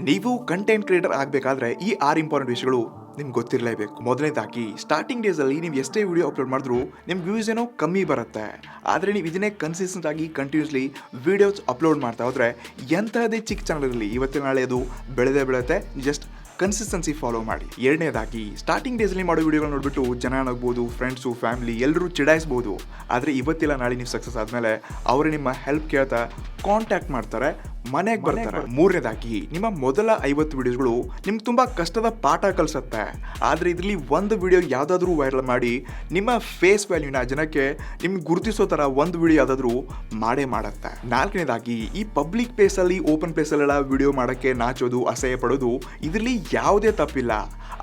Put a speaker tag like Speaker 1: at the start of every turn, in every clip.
Speaker 1: ನೀವು content creator ಆಗಬೇಕಾದ್ರೆ ಈ 6 ಇಂಪಾರ್ಟೆಂಟ್ ವಿಷಯಗಳು ನಿಮ್ಗೆ ಗೊತ್ತಿರಲೇಬೇಕು. ಮೊದಲನೇದಾಗಿ ಸ್ಟಾರ್ಟಿಂಗ್ ಡೇಸಲ್ಲಿ ನೀವು ಎಷ್ಟೇ ವಿಡಿಯೋ ಅಪ್ಲೋಡ್ ಮಾಡಿದ್ರು ನಿಮ್ಗೆ ವ್ಯೂಸ್ ಏನೋ ಕಮ್ಮಿ ಬರುತ್ತೆ. ಆದರೆ ನೀವು ಇದನ್ನೇ ಕನ್ಸಿಸ್ಟೆಂಟ್ ಆಗಿ ಕಂಟಿನ್ಯೂಸ್ಲಿ ವಿಡಿಯೋಸ್ ಅಪ್ಲೋಡ್ ಮಾಡ್ತಾ ಹೋದರೆ ಎಂಥದೇ ಚಿಕ್ಕ ಚಾನಲ್ ಇರಲಿ ಇವತ್ತಿನ ನಾಳೆ ಅದು ಬೆಳೆದೇ ಬೆಳೆಯುತ್ತೆ. ಜಸ್ಟ್ ಕನ್ಸಿಸ್ಟೆನ್ಸಿ ಫಾಲೋ ಮಾಡಿ. ಎರಡನೇದಾಗಿ ಸ್ಟಾರ್ಟಿಂಗ್ ಡೇಸಲ್ಲಿ ಮಾಡೋ ವಿಡಿಯೋಗಳು ನೋಡ್ಬಿಟ್ಟು ಜನ ಆಗ್ಬೋದು, ಫ್ರೆಂಡ್ಸು, ಫ್ಯಾಮಿಲಿ ಎಲ್ಲರೂ ಚಿಡಾಯಿಸ್ಬೋದು. ಆದರೆ ಇವತ್ತಿಲ್ಲ ನಾಳೆ ನೀವು ಸಕ್ಸಸ್ ಆದಮೇಲೆ ಅವರು ನಿಮ್ಮ ಹೆಲ್ಪ್ ಕೇಳ್ತಾ ಕಾಂಟ್ಯಾಕ್ಟ್ ಮಾಡ್ತಾರೆ, ಮನೆಗೆ ಬರ್ತಾರೆ. ಮೂರನೇದಾಗಿ ನಿಮ್ಮ ಮೊದಲ 50 ವಿಡಿಯೋಸ್ಗಳು ನಿಮ್ಗೆ ತುಂಬ ಕಷ್ಟದ ಪಾಠ ಕಲಿಸುತ್ತೆ. ಆದರೆ ಇದರಲ್ಲಿ ಒಂದು ವಿಡಿಯೋ ಯಾವುದಾದ್ರೂ ವೈರಲ್ ಮಾಡಿ ನಿಮ್ಮ ಫೇಸ್ ವ್ಯಾಲ್ಯೂನ ಜನಕ್ಕೆ ನಿಮ್ಗೆ ಗುರುತಿಸೋ ಥರ ಒಂದು ವಿಡಿಯೋ ಯಾವುದಾದ್ರೂ ಮಾಡೇ ಮಾಡುತ್ತೆ. ನಾಲ್ಕನೇದಾಗಿ ಈ ಪಬ್ಲಿಕ್ ಪ್ಲೇಸಲ್ಲಿ, ಓಪನ್ ಪ್ಲೇಸಲ್ಲೆಲ್ಲ ವಿಡಿಯೋ ಮಾಡೋಕ್ಕೆ ನಾಚೋದು, ಅಸಹ್ಯ ಪಡೋದು ಇದರಲ್ಲಿ ಯಾವುದೇ ತಪ್ಪಿಲ್ಲ.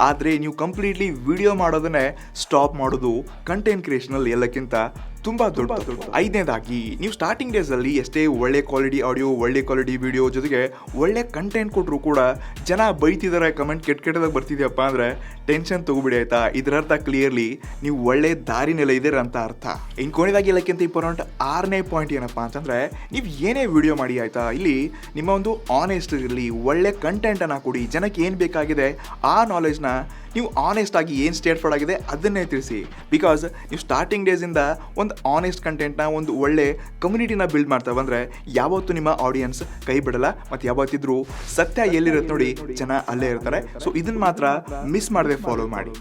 Speaker 1: ಆದರೆ ನೀವು ಕಂಪ್ಲೀಟ್ಲಿ ವಿಡಿಯೋ ಮಾಡೋದನ್ನೇ ಸ್ಟಾಪ್ ಮಾಡೋದು ಕಂಟೆಂಟ್ ಕ್ರಿಯೇಷನಲ್ಲಿ ಎಲ್ಲಕ್ಕಿಂತ ತುಂಬ ದೊಡ್ಡ. ಐದನೇದಾಗಿ ನೀವು ಸ್ಟಾರ್ಟಿಂಗ್ ಡೇಸಲ್ಲಿ ಎಷ್ಟೇ ಒಳ್ಳೆ ಕ್ವಾಲಿಟಿ ಆಡಿಯೋ, ಒಳ್ಳೆ ಕ್ವಾಲಿಟಿ ವಿಡಿಯೋ ಜೊತೆಗೆ ಒಳ್ಳೆ ಕಂಟೆಂಟ್ ಕೊಟ್ಟರು ಕೂಡ ಜನ ಬೈತಿದ್ದಾರೆ, ಕಮೆಂಟ್ ಕೆಟ್ಟದಾಗಿ ಬರ್ತಿದ್ಯಪ್ಪ ಅಂದರೆ ಟೆನ್ಷನ್ ತೊಗೊಬಿಡಿ ಆಯಿತಾ. ಇದರರ್ಥ ಕ್ಲಿಯರ್ಲಿ ನೀವು ಒಳ್ಳೆ ದಾರಿನೆಲ್ಲ ಇದ್ದೀರ ಅಂತ ಅರ್ಥ. ಇನ್ನು ಕೊನೆಯದಾಗಿ ಎಲ್ಲಕ್ಕಿಂತ ಇಂಪಾರ್ಟೆಂಟ್ 6ನೇ ಪಾಯಿಂಟ್ ಏನಪ್ಪ ಅಂತಂದರೆ ನೀವು ಏನೇ ವಿಡಿಯೋ ಮಾಡಿ ಆಯಿತಾ, ಇಲ್ಲಿ ನಿಮ್ಮ ಒಂದು ಆನೆಸ್ಟ್ ಇರಲಿ, ಒಳ್ಳೆ ಕಂಟೆಂಟನ್ನು ಕೊಡಿ. ಜನಕ್ಕೆ ಏನು ಬೇಕಾಗಿದೆ ಆ ನಾಲೆಜ್ನ ನೀವು ಆನೆಸ್ಟ್ ಆಗಿ ಏನು ಸ್ಟೇಟ್ ಫಾರ್ಡ್ ಆಗಿದೆ ಅದನ್ನೇ ತಿಳಿಸಿ. ಬಿಕಾಸ್ ನೀವು ಸ್ಟಾರ್ಟಿಂಗ್ ಡೇಸಿಂದ ಒಂದು ಆನೆಸ್ಟ್ ಕಂಟೆಂಟ್ನ, ಒಂದು ಒಳ್ಳೆ ಕಮ್ಯುನಿಟಿನ ಬಿಲ್ಡ್ ಮಾಡ್ತಾ ಬಂದರೆ ಯಾವತ್ತೂ ನಿಮ್ಮ ಆಡಿಯನ್ಸ್ ಕೈ ಬಿಡಲ್ಲ. ಮತ್ತು ಯಾವತ್ತಿದ್ರೂ ಸತ್ಯ ಎಲ್ಲಿರುತ್ತೆ ನೋಡಿ, ಜನ ಅಲ್ಲೇ ಇರ್ತಾರೆ. ಸೊ ಇದನ್ನು ಮಾತ್ರ ಮಿಸ್ ಮಾಡದೆ ಫಾಲೋ ಮಾಡಿ.